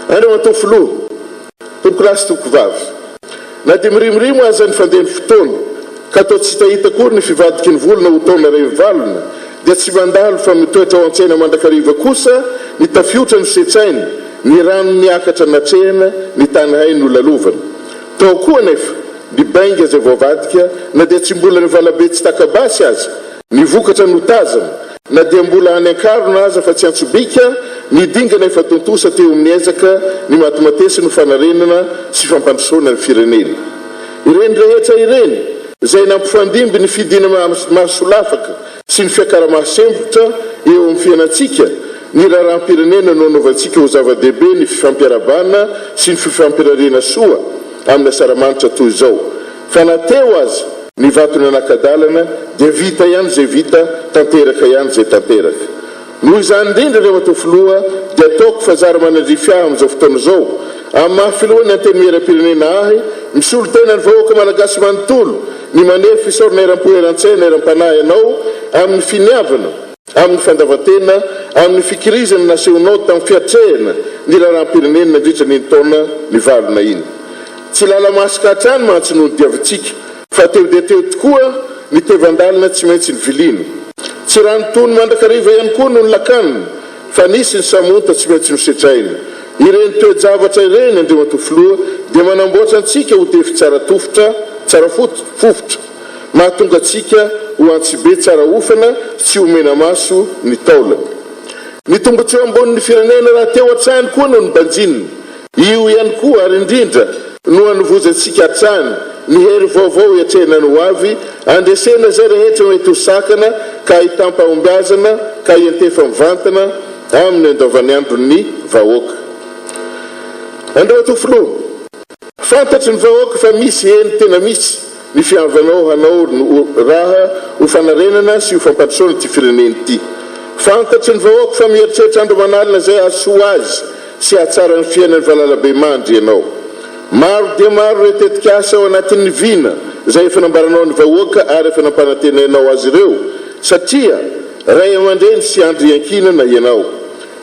andreo matofilo tomoklasy tokovavy na dia mirimirimo aza ny fandehan'ny fotoana ka atao tsy hitahita kory ny fivadiky ny volona ho taona ray valona dia tsy mandalo fa mitoetra ao an-tsaina mandrakariva kosa ny tafiotra ny setsainy ny rano niakatra natrehana ny tany hainy no lalovana tao koa nefa ny bainga zay voavadika na dia tsy mbola ny valabe tsy takabasy aza ny vokatra no tazana na dia mbola any ankarona aza fa tsy antsobika ny dingana efa tontosa teo amin'ny ezaka ny matomatesy no fanarenana sy fampandrosoana ny firenena ireny rehetra ireny zay nampifandimby ny fidina mahasolafaka sy ny fiakara-mahasembotra eo amin'ny fiainatsika ny raharam-pirenena no anaovantsika ho zava-dehibe ny fifampiarabana sy ny fifampirarena soa amin'ny asaramanitra toy izao fa nateo azy ny vatony anakadalana dia vita ihany zay vita tanteraka ihany zay tanteraka noho izany indrindra ireo matofiloha dia ataoko fa zara manadrifia amin'izao fotoana izao amin'ny mahafilohany anteny miera-pirenena ahy misolo tena ny vahoaka malagasy manontolo ny maneho fisaorana eram-poeran-tsaina eram-panahy ianao amin'ny finiavana amin'ny fandavatena amin'ny fikirizana naseonao tamin'ny fiatrehana ny raharam-pirenena nandritra ny taona ny valona iny tsy lala masika hatrany mantsy noho ny diavintsika fa teo dia teo tokoa ny tevandalina tsy maintsy ny vilina tsy raha nytony mandrakariva ihany koa noho ny lakanina fa nisy ny samonta tsy maintsy nosetraina ireny toe-javatra ireny andreo matofiloha dia manamboatra antsika ho tefy tsara tofotra tsara fofotra mahatonga atsika ho antsibe tsara ofana sy homena maso ny taolana ny tombotsy eo ambonin'ny firenena raha teo atrany koa noho ny banjinina io ihany koa ary indrindra no anovozantsika atrany ny hery vaovao iatrehana no avy andresena zay rehetra mety ho sakana ka hitampahombiazana ka hiantefa mivantana amin'ny andovany andron'ny vahoaka andreo atofiloha fantatry ny vahoaka fa misy eny tena misy ny fiavanao hanao raha ho fanarenana sy ho fampandrosoana ty fireneny ty fantatry ny vahoaka fa mieritreritra andro manalina zay asoa azy sy atsara ny fiainany valalabe mandry ianao maro dia maro retetika asa ao anatin'ny vina zay efa nambaranao ny vahoaka ary efa nampanantenainao azy ireo satria ray aman-dreny sy andry iankinana ianao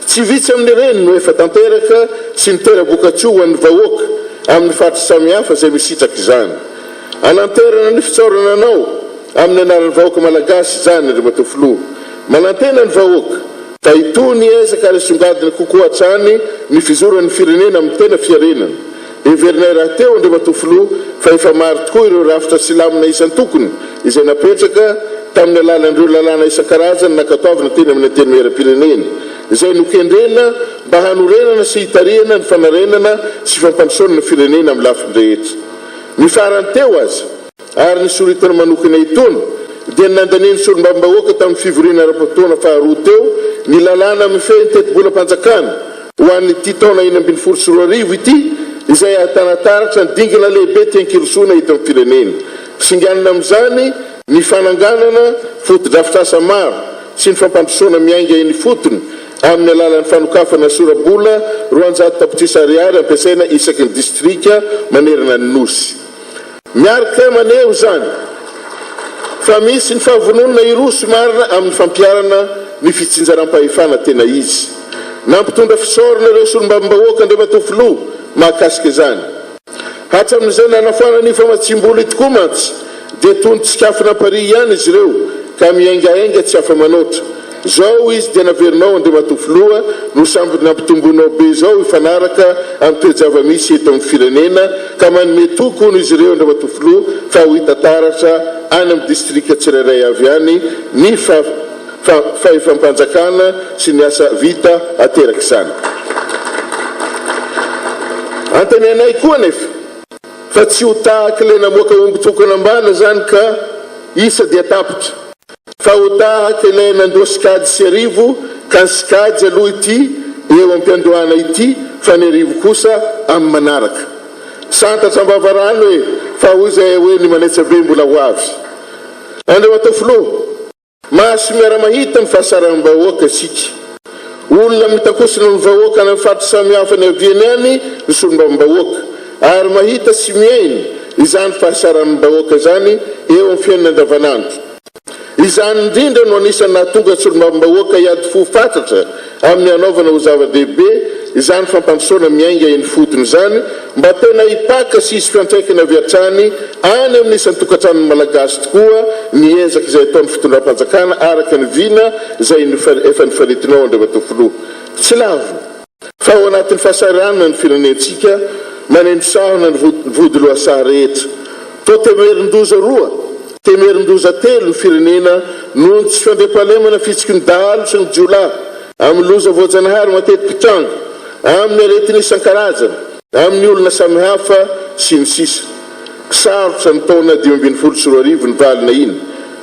tsy vitsy amin'ny reny no efa tanteraka sy ny toera-bokatso ho an'ny vahoaka amin'ny faritry samihafa zay misitraky izany ananterana ny fitsaorana anao amin'ny anaran'ny vahoaka malagasy zany ry matofiloha manantena ny vahoaka fa itony ezaka ary songadina kokoa hatrany ny fizorany firenena amin'ny tena fiarenana everinay raha teo andreo matofiloha fa efa maro tokoa ireo rafitra silamina isan'ny tokony izay napetraka tamin'ny alalan'ireo lalàna isan-karazany nakatoavana teny amin'ny anteny miera-pirenena izay nokendrena mba hanorenana sy hitariana ny fanarenana sy fampandrosoana ny firenena amin'ny lafiny rehetra ny farany teo azy ary ny soritana manokana itony dia nandaniany solombavam-bahoaka tamin'ny fivoriana ara-potoana faharoa teo ny lalàna mifehy ny teti-bolam-panjakana ho an'ny ty taona 1924 ity izay atanataratra ny dingana lehibe tiankirosoana hita amin'ny firenena pisinganana amin'izany ny fananganana foto-drafitrasa maro sy ny fampandrosoana miainga eny fotony amin'ny alalan'ny fanokafana sorabola 200 tapitrisa ariary ampiasaina isaky ny distrika manerana ny nosy miaraka maneho zany fa misy ny fahavononana iroso marina amin'ny fampiarana ny fitsinjaram-pahefana tena izy nampitondra fisaorana ireo solombavam-bahoaka andreo matofiloha mahakasika izany hatramin'izay nanafoana ny famatsiam-bola tokoa mantsy dia tony-tsikafina pari ihany izy ireo ka miaingaenga tsy afa-manoatra zao izy dia naverinao andreo matofiloha no samby nampitombonao be zao ifanaraka amin'ny toe-java-misy eto amin'ny firenena ka manome toko no izy ireo andreo matofiloha fa ho hitataratra any amin'ny distrika tsirairay avy any ny fahefam-panjakana sy ny asa vita ateraky izany antenenay koa nefa fa tsy ho tahaka ilay namoaka omby tokana ambana zany ka isa dia tapitra fa ho tahaka ilay nandoa sikady sy arivo ka ny sikady aloha ity eo am-piandohana ity fa ny arivo kosa amin'ny manaraka santatra ambavarano hoe fa hoy zay hoe ny manetsabe mbola ho avy andreo matofiloha mahaso miara-mahita ny fahasaram-bahoaka asika olona mitakosina ny vahoaka any amin'ny faritry samihafa ny aviany any ny solombavam-bahoaka ary mahita sy miainy izany fahasaran'ny vahoaka zany eo amin'ny fiainana andavanandro izany indrindra no anisany nahatonga solombavam-bahoaka hiady fo fatratra amin'ny anaovana ho zava-dehibe izany fampandrosoana miainga eny fotony zany mba tena hipaka sisy fiantraikana avy hatrany any amin'ny isan'ny tokantranony malagasy tokoa niezaka izay ataon'ny fitondram-panjakana araka ny vina izay efa nifaritinao Andriamantoa tsy lavo fa ao anatin'ny fahasahiranana ny firenentsika manendrosahana ny vody lohasaha rehetra to temerin-doza roa temerin-doza telo ny firenena noho ny tsy fandriam-pahalemana fitsiky ny dahalo sy ny jiolahy amin'ny loza voajanahary matetiky tranga amin'ny aretiny isan-karazana amin'ny olona samihafa sy ny sisa sarotra ny taona 2024 ny valina iny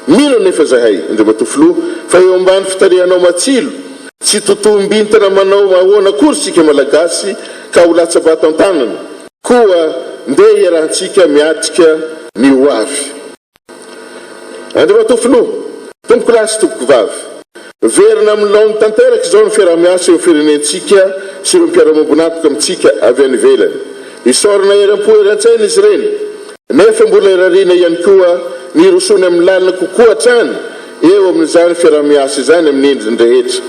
mino nefa zahay Andriamantoa fa eo ambany fitarihanao matsilo tsy totombintana manao ahoana kory sika malagasy ka ho latsabata an-tanana koa ndeha iarahantsika miatrika ny hoavy Andriamantoa tompoko lasy tompoko vavy verina amin'ny laony tanteraky izao ny fiaraha-miasa eo firenentsika sy ireo mpiara-mambonatoka amintsika avy any ivelany isorana eram-po eran-tsaina izy ireny nefa mbola irariana ihany koa ny rosony amin'ny lalina kokoa hatrany eo amin'izany fiaraha-miasa izany amin'ny endriny rehetra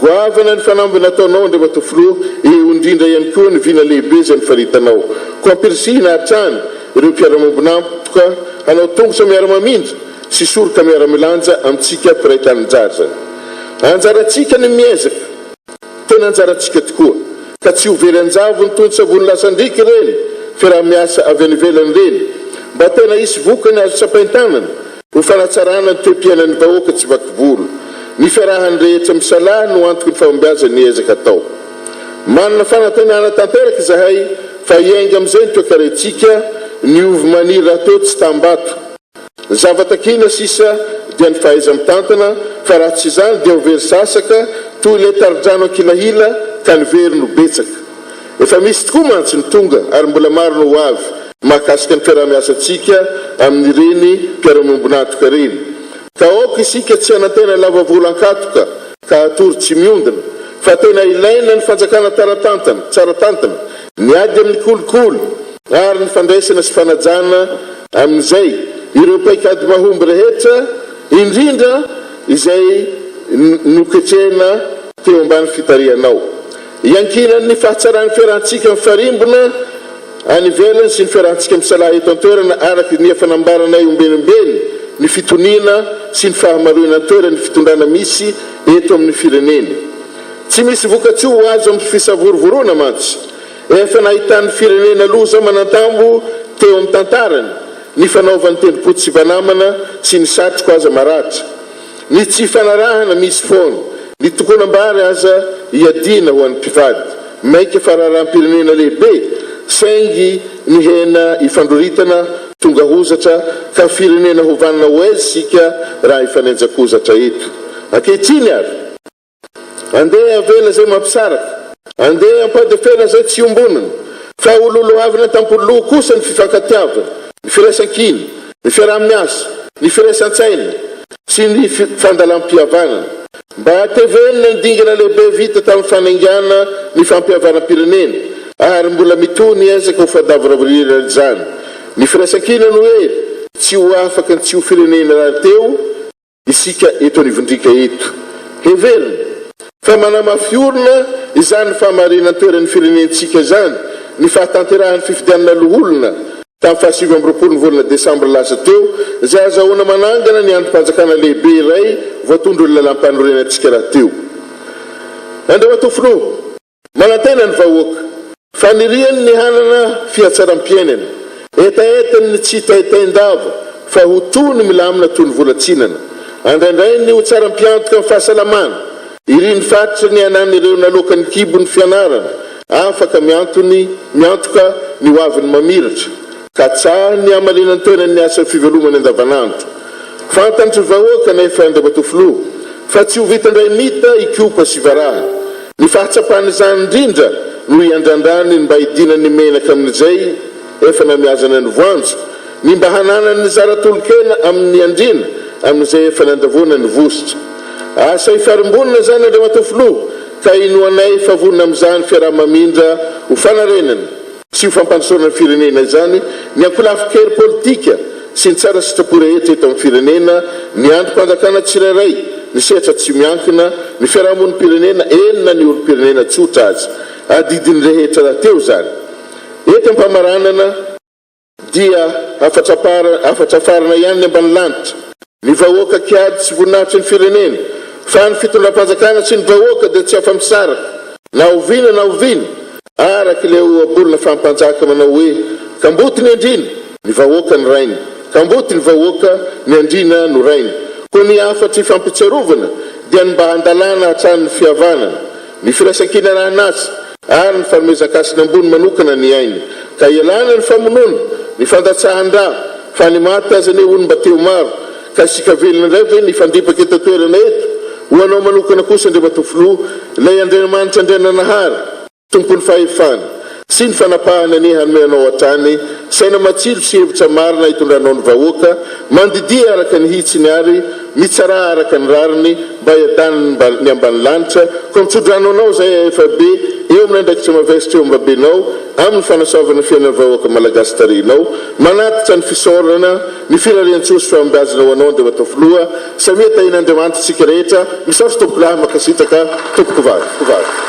goavana ny fanambina ataonao Andriamantoa eo indrindra ihany koa ny vina lehibe izay nifaritanao ko ampirisihina hatrany ireo mpiara-mambonatoka hanao tongotra miara-mamindra sy soroka miara-milanja amintsika piraitan-jary zany anjaratsika ny miezaka tena anjaratsika tokoa ka tsy ho very anjavo ny tony-tsavony lasandriky reny fiaraha-miasa avy any ivelany reny mba tena isy vokany azo tsapain-tanana ho fanatsarana ny toe-piainan'ny vahoaka tsy vakivolo ny fiarahany rehetra misalahy no antoky ny fahombiaza ny ezaka atao manana fanantenana tanteraky zahay fa iainga amin'izay ny toekaretsika ny ovy maniry rahateo tsy tambato zavatakina sisa dia ny fahaiza mitantana fa raha tsy izany dia ho very sasaka toy le taridrano ankilahila ka ny very no betsaka efa misy tokoa mantsy ny tonga ary mbola maro no ho avy mahakasika ny fiaraha-miasantsika amin'ireny mpiara-mambonatoka reny ka aoka isika tsy hanantena lava volan-katoka ka atory tsy miondana fa tena ilaina ny fanjakana tsara tantana ny ady amin'ny kolikoly ary ny fandraisana sy fanajana amin'izay ireo paikady mahomby rehetra indrindra izay noketrena teo ambany fitarihanao iankinany ny fahatsarany fiarahantsika mifarimbona any ivelany sy ny fiarahantsika misalahy eto an-toerana araky ny efanambaranay ombenimbeny ny fitoniana sy ny fahamaroana an-toerana ny fitondrana misy eto amin'ny firenena tsy misy vokatsy ho azo amin'ny fisavorovorona mantsy efa nahitan'ny firenena loza manantambo teo amin'ny tantarany ny fanaovan'ny tendrompotsy sy vanamana sy ny satroko aza maratra ny tsy fanarahana misy foana ny tokonambary aza iadina ho an'ny mpivady maika fararahanpirenena lehibe saingy ny hena ifandroritana tonga hozatra ka firenena hovanina hoezy sika raha ifanenjakozatra eto ankehitriny ary andeha avela zay mampisaraka andeha ampadefena zay tsy ombonana fa ololohavina tampoloha kosa ny fifankatiavana ny firaisan-kiny ny fiaraha-miasa ny firaisan-tsaina sy ny fandalam-pihavanana mba hatevenina ny dingana lehibe vita tamin'ny fanaingana ny fampihavanam-pirenena ary mbola mitony ezaka ho fadaviravirira izany ny firaisan-kina no hoe tsy ho afaka tsy ho firenena raha teo isika eto anivondrika eto heverina fa manamafiorina izany ny fahamarina an-toeran'ny firenentsika izany ny fahatanterahan'ny fifidianana loholona tamin'ny fahasivy amby roapolo ny volana desambra lasa teo izay azahoana manangana ny androm-panjakana lehibe iray voatondro ny lalam-panorenantsika raha teo Andriamantoa manantena ny vahoaka fa niriany ny hanana fihatsaram-piainana etaetany ny tsy hitaitaindava fa ho tony milamina toy ny volatsinana andraindray ny ho tsara-mpiantoka amin'ny fahasalamana iriny fatitra ny anany ireo naloaka ny kibo ny fianarana afaka miantoka ny hoaviny mamiratra ka tsaha ny amalinany toerany asa fivelomany andavanandro fantantry vahoaka nefa Andriamantoa fa tsy ho vitandray mita ikopa sy varaha ny fahatsapany izany indrindra no iandrandrany mba hidinany menaka amin'izay efa namiazana ny voanjo ny mba hananany ny zaratolokena amin'ny andrina amin'izay efa nandavona ny vositra asa ifarimbonina zany Andriamantoa ka inoanay favonina amin'izany fiaraha-mamindra ho fanarenana sy ho fampandrosoana ny firenena izany ny ankolafo-kery politika sy ny tsara sitrapo rehetra eto amin'ny firenena ny androm-panjakana tsirairay ny sehatra tsy miankina ny fiarahamon'ny pirenena enina ny olom-pirenena tsotra azy adidiny rehetra rahateo zany eto ampamaranana dia afatra farana ihany ny ambany lanitra ny vahoaka kiady tsy voninahitry ny firenena fa ny fitondram-panjakana sy ny vahoaka dia tsy afa-misaraka na oviana araka ilay ohabolana fampanjaka manao hoe kamboty ny andrina ny vahoaka ny rainy kamboty ny vahoaka ny andrina no rainy koa ny afatry fampitsarovana dia ny mba handalana hatrany ny fihavanana ny firaisan-kina rahan'asa ary ny fanomezakasiny ambony manokana ny ainy ka ialana ny famonoana ny fandatsahan-dra fa ny maty aza ny ony mba teo maro ka sika velona indray ve ny fandripaka eto toerana eto ho anao manokana kosa ndre matofilo ilay andriamanitra andriananahary tompony fahefana sy ny fanapahana ny hanomeanao hatrany saina matsilo sy hevitra marina hitondranao ny vahoaka mandidia araka ny hitsiny ary mitsara araka ny rariny mba hiadaniny ny ambany lanitra ko mitsodranonao zay efa be eo amin'ny andraikitra mavesitra eo ambabenao amin'ny fanasoavana fiainana vahoaka malagasy tarinao manatitra ny fisorana ny firarian-tsosy fambiazina ho anao andea matafiloha samia tahina andriamanitra tsika rehetra misarotso tompoko lahy makasitraka tompoko vavy